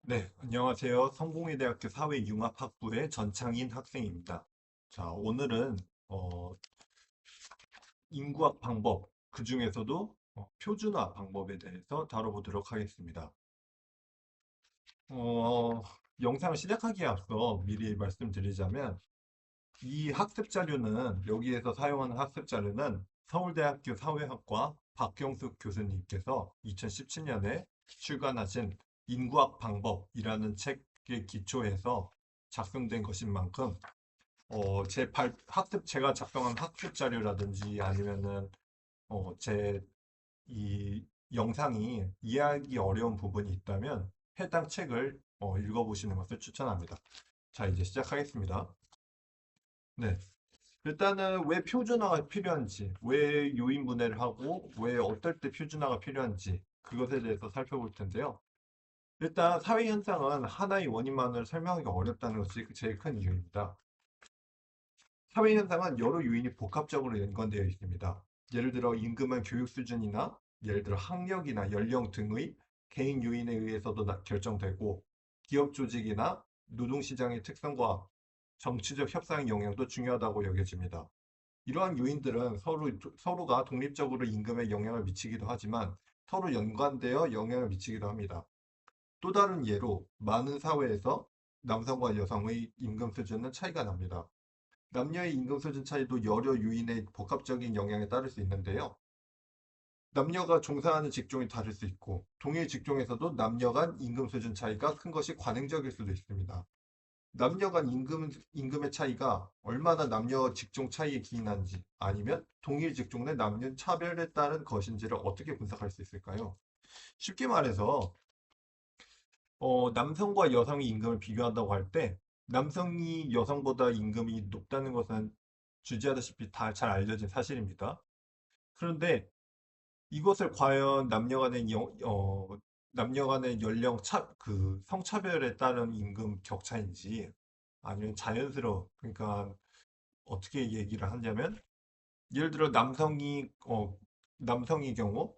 네, 안녕하세요. 성공회대학교 사회융합학부의 전창인 학생입니다. 자, 오늘은 인구학 방법, 그 중에서도 표준화 방법에 대해서 다뤄보도록 하겠습니다. 어, 영상을 시작하기에 앞서 미리 말씀드리자면 이 학습 자료는 여기에서 사용하는 학습 자료는 서울대학교 사회학과 박경숙 교수님께서 2017년에 출간하신 인구학 방법이라는 책에 기초해서 작성된 것인 만큼 제가 작성한 학습 자료라든지 아니면은 제 이 영상이 이해하기 어려운 부분이 있다면 해당 책을 읽어보시는 것을 추천합니다. 자, 이제 시작하겠습니다. 네. 일단은 왜 표준화가 필요한지, 왜 요인분해를 하고, 왜 어떨 때 표준화가 필요한지, 그것에 대해서 살펴볼 텐데요. 일단 사회 현상은 하나의 원인만으로 설명하기 어렵다는 것이 제일 큰 이유입니다. 사회 현상은 여러 요인이 복합적으로 연관되어 있습니다. 예를 들어 임금은 교육 수준이나 예를 들어 학력이나 연령 등의 개인 요인에 의해서도 결정되고 기업 조직이나 노동시장의 특성과 정치적 협상의 영향도 중요하다고 여겨집니다. 이러한 요인들은 서로가 독립적으로 임금에 영향을 미치기도 하지만 서로 연관되어 영향을 미치기도 합니다. 또 다른 예로 많은 사회에서 남성과 여성의 임금 수준은 차이가 납니다. 남녀의 임금 수준 차이도 여러 요인의 복합적인 영향에 따를 수 있는데요. 남녀가 종사하는 직종이 다를 수 있고, 동일 직종에서도 남녀 간 임금 수준 차이가 큰 것이 관행적일 수도 있습니다. 남녀 간 임금의 차이가 얼마나 남녀 직종 차이에 기인한지, 아니면 동일 직종 내 남녀 차별에 따른 것인지를 어떻게 분석할 수 있을까요? 쉽게 말해서, 남성과 여성의 임금을 비교한다고 할 때, 남성이 여성보다 임금이 높다는 것은 주지하다시피 다 잘 알려진 사실입니다. 그런데 이것을 과연 남녀 간의 성차별에 따른 임금 격차인지 아니면 그러니까 어떻게 얘기를 하냐면 예를 들어 남성의 경우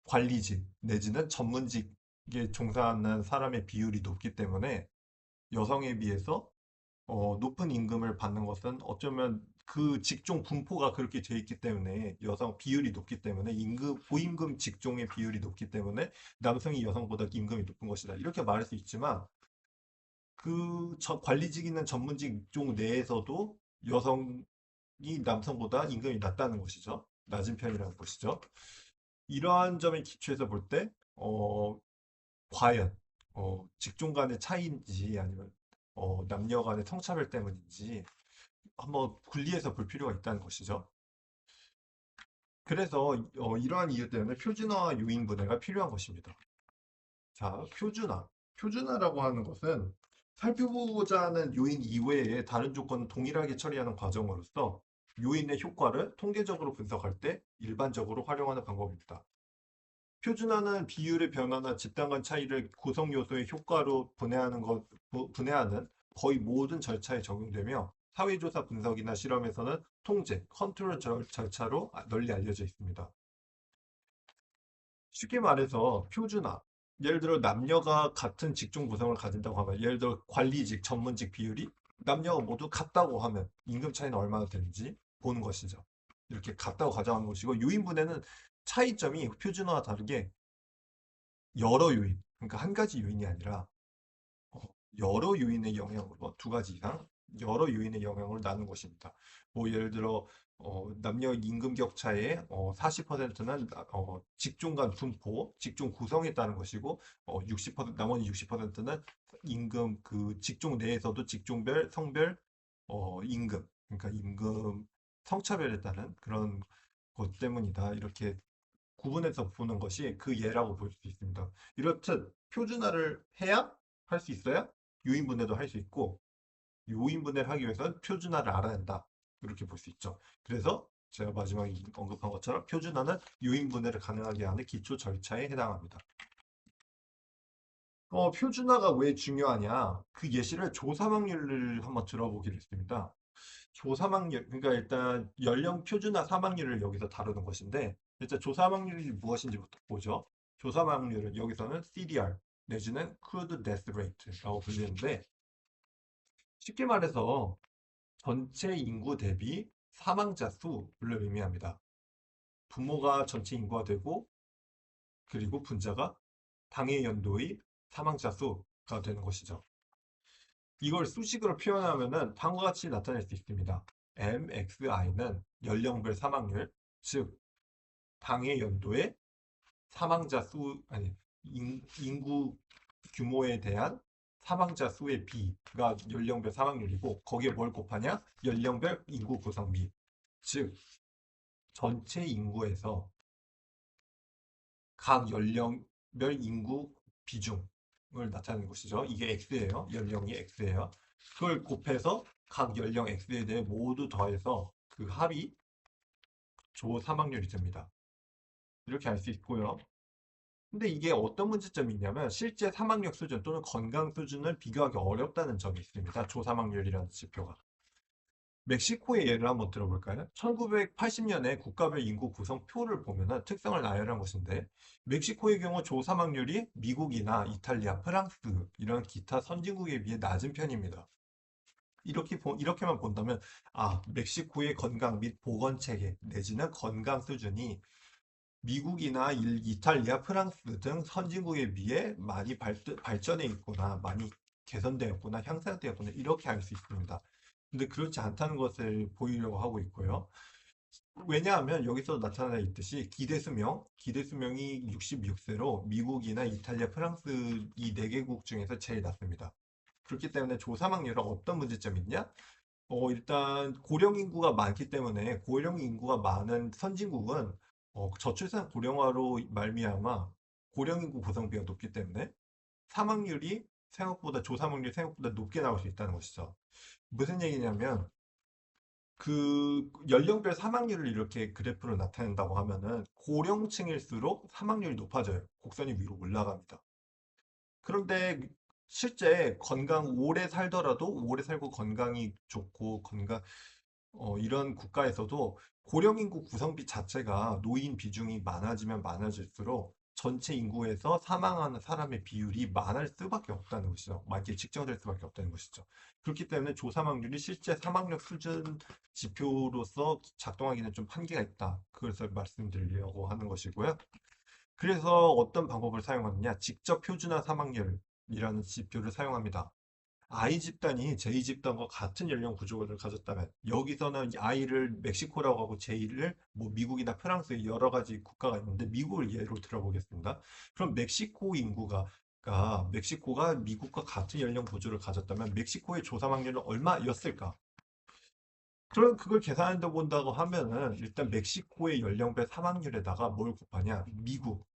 관리직 내지는 전문직에 종사하는 사람의 비율이 높기 때문에 여성에 비해서 높은 임금을 받는 것은 어쩌면 그 직종 분포가 그렇게 돼 있기 때문에 여성 비율이 높기 때문에 고임금 직종의 비율이 높기 때문에 남성이 여성보다 임금이 높은 것이다. 이렇게 말할 수 있지만 관리직 있는 전문직 종 내에서도 여성이 남성보다 임금이 낮다는 것이죠. 낮은 편이라는 것이죠. 이러한 점에 기초해서 볼 때, 과연 직종 간의 차이인지 아니면 남녀 간의 성차별 때문인지 한번 분리해서 볼 필요가 있다는 것이죠. 그래서 이러한 이유 때문에 표준화 요인 분해가 필요한 것입니다. 자, 표준화. 표준화라고 하는 것은 살펴보고자 하는 요인 이외에 다른 조건을 동일하게 처리하는 과정으로서 요인의 효과를 통계적으로 분석할 때 일반적으로 활용하는 방법입니다. 표준화는 비율의 변화나 집단 간 차이를 구성 요소의 효과로 분해하는 거의 모든 절차에 적용되며 사회조사 분석이나 실험에서는 통제, 컨트롤 절차로 널리 알려져 있습니다. 쉽게 말해서 표준화. 예를 들어 남녀가 같은 직종 구성을 가진다고 하면 예를 들어 관리직, 전문직 비율이 남녀가 모두 같다고 하면 임금 차이는 얼마나 되는지 보는 것이죠. 이렇게 같다고 가정하는 것이고 요인분해는 차이점이 표준화와 다르게 여러 요인, 그러니까 한 가지 요인이 아니라 어, 여러 요인의 영향으로 두 가지 이상 여러 요인의 영향으로 나눈 것입니다. 뭐 예를 들어 남녀 임금 격차의 40%는 직종 간 분포, 직종 구성에 따른 것이고 60% 나머지 60%는 임금 그 직종 내에서도 직종별, 성별 임금, 그러니까 임금 성차별에 따른 그런 것 때문이다. 이렇게 구분해서 보는 것이 그 예라고 볼 수 있습니다. 이렇듯 표준화를 해야 할 수 있어야 유인분해도 할 수 있고 요인분해를 하기 위해서는 표준화를 알아야 한다. 이렇게 볼 수 있죠. 그래서 제가 마지막에 언급한 것처럼 표준화는 요인분해를 가능하게 하는 기초 절차에 해당합니다. 표준화가 왜 중요하냐? 그 예시를 조사망률을 한번 들어보기로 했습니다. 조사망률, 그러니까 일단 연령 표준화 사망률을 여기서 다루는 것인데, 일단 조사망률이 무엇인지부터 보죠. 조사망률은 여기서는 CDR 내지는 Crude Death Rate라고 불리는데 쉽게 말해서 전체 인구 대비 사망자 수를 의미합니다. 부모가 전체 인구가 되고 그리고 분자가 당해 연도의 사망자 수가 되는 것이죠. 이걸 수식으로 표현하면은 다음과 같이 나타낼 수 있습니다. MXI는 연령별 사망률, 즉 당해 연도의 사망자 수, 아니 인구 규모에 대한 사망자 수의 비가 연령별 사망률이고 거기에 뭘 곱하냐? 연령별 인구 구성비, 즉 전체 인구에서 각 연령별 인구 비중을 나타내는 것이죠. 이게 X예요. 연령이 X예요. 그걸 곱해서 각 연령 X에 대해 모두 더해서 그 합이 조 사망률이 됩니다. 이렇게 알 수 있고요. 근데 이게 어떤 문제점이 있냐면 실제 사망력 수준 또는 건강 수준을 비교하기 어렵다는 점이 있습니다. 조 사망률이라는 지표가. 멕시코의 예를 한번 들어볼까요? 1980년에 국가별 인구 구성표를 보면 특성을 나열한 것인데 멕시코의 경우 조사망률이 미국이나 이탈리아, 프랑스 이런 기타 선진국에 비해 낮은 편입니다. 이렇게만 본다면 멕시코의 건강 및 보건 체계 내지는 건강 수준이 미국이나 이탈리아, 프랑스 등 선진국에 비해 많이 발전해 있구나, 많이 개선되었구나, 향상되었구나 이렇게 알 수 있습니다. 근데 그렇지 않다는 것을 보이려고 하고 있고요. 왜냐하면 여기서 나타나 있듯이 기대 수명이 66세로 미국이나 이탈리아, 프랑스 이 4개국 중에서 제일 낮습니다. 그렇기 때문에 조사망률은 어떤 문제점이 있냐? 일단 고령 인구가 많기 때문에 고령 인구가 많은 선진국은 저출산 고령화로 말미암아 고령 인구 구성비가 높기 때문에 사망률이 조사망률이 생각보다 높게 나올 수 있다는 것이죠. 무슨 얘기냐면 그 연령별 사망률을 이렇게 그래프로 나타낸다고 하면은 고령층일수록 사망률이 높아져요. 곡선이 위로 올라갑니다. 그런데 실제 오래 살더라도 오래 살고 건강이 좋고 이런 국가에서도 고령 인구 구성비 자체가 노인 비중이 많아지면 많아질수록 전체 인구에서 사망하는 사람의 비율이 많을 수밖에 없다는 것이죠. 많게 측정될 수밖에 없다는 것이죠. 그렇기 때문에 조사망률이 실제 사망력 수준 지표로서 작동하기는 좀 한계가 있다. 그래서 말씀드리려고 하는 것이고요. 그래서 어떤 방법을 사용하느냐? 직접 표준화 사망률이라는 지표를 사용합니다. I 집단이 J 집단과 같은 연령 구조를 가졌다면 여기서는 I를 멕시코라고 하고 J를 뭐 미국이나 프랑스 여러 가지 국가가 있는데 미국을 예로 들어보겠습니다. 그럼 멕시코가 미국과 같은 연령 구조를 가졌다면 멕시코의 조사망률은 얼마였을까? 그럼 그걸 계산해 본다고 하면은 일단 멕시코의 연령별 사망률에다가 뭘 곱하냐?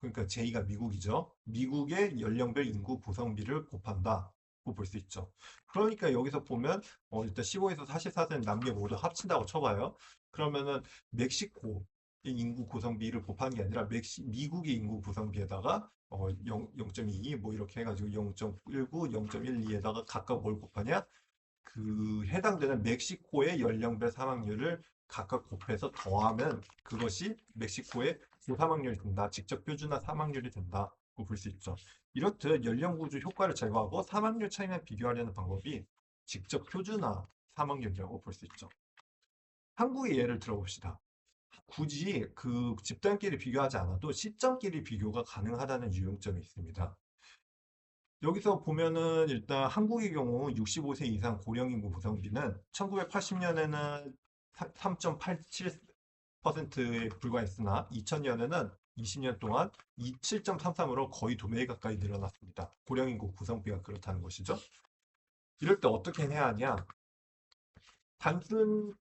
그러니까 J가 미국이죠. 미국의 연령별 인구 구성비를 곱한다고 볼 수 있죠. 그러니까 여기서 보면 일단 15에서 44세 남녀 모두 합친다고 쳐봐요. 그러면은 멕시코의 인구 구성비를 곱하는 게 아니라 미국의 인구 구성비에다가 0.22 뭐 이렇게 해가지고 0.19, 0.12에다가 각각 뭘 곱하냐? 그 해당되는 멕시코의 연령별 사망률을 각각 곱해서 더하면 그것이 멕시코의 사망률이 된다. 직접 표준화 사망률이 된다고 볼 수 있죠. 이렇듯 연령 구조 효과를 제거하고 사망률 차이만 비교하려는 방법이 직접 표준화 사망률이라고 볼 수 있죠. 한국의 예를 들어봅시다. 굳이 그 집단끼리 비교하지 않아도 시점끼리 비교가 가능하다는 유용점이 있습니다. 여기서 보면은 일단 한국의 경우 65세 이상 고령 인구 구성비는 1980년에는 3.87%에 불과했으나 2000년에는 20년 동안 7.33으로 거의 2배 가까이 늘어났습니다. 고령 인구 구성비가 그렇다는 것이죠. 이럴 때 어떻게 해야 하냐? 단순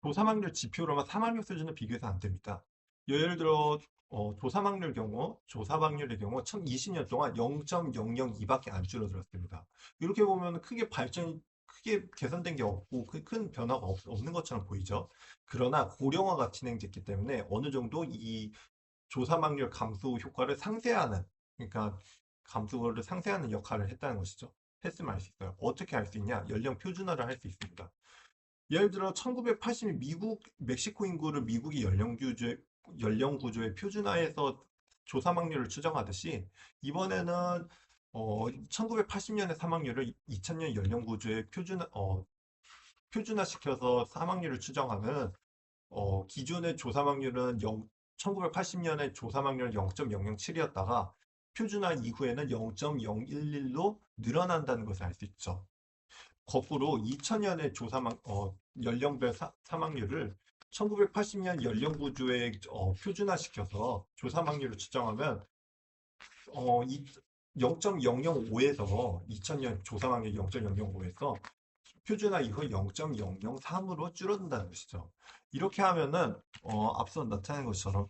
조사망률 지표로만 사망률 수준을 비교해서 안 됩니다. 예를 들어 조사망률의 경우 20년 동안 0.002밖에 안 줄어들었습니다. 이렇게 보면 크게 개선된 게 없고 큰 변화가 없는 것처럼 보이죠. 그러나 고령화가 진행됐기 때문에 어느 정도 이 조사망률 감소 효과를 그러니까 감소를 상쇄하는 역할을 했다는 것이죠. 했으면 알 수 있어요. 어떻게 할 수 있냐? 연령 표준화를 할 수 있습니다. 예를 들어 1980년 멕시코 인구를 미국이 연령 구조에 표준화해서 조사망률을 추정하듯이 이번에는 1980년의 사망률을 2000년 연령구조에 표준화시켜서 사망률을 추정하면 기존의 조사망률은 1980년에 조사망률은 0.007이었다가 표준화 이후에는 0.011로 늘어난다는 것을 알 수 있죠. 거꾸로 2000년의 연령별 사망률을 1980년 연령구조에 표준화시켜서 조사망률을 추정하면 0.005에서 2000년 조사망률 0.005에서 표준화 이후 0.003으로 줄어든다는 것이죠. 이렇게 하면은 앞서 나타낸 것처럼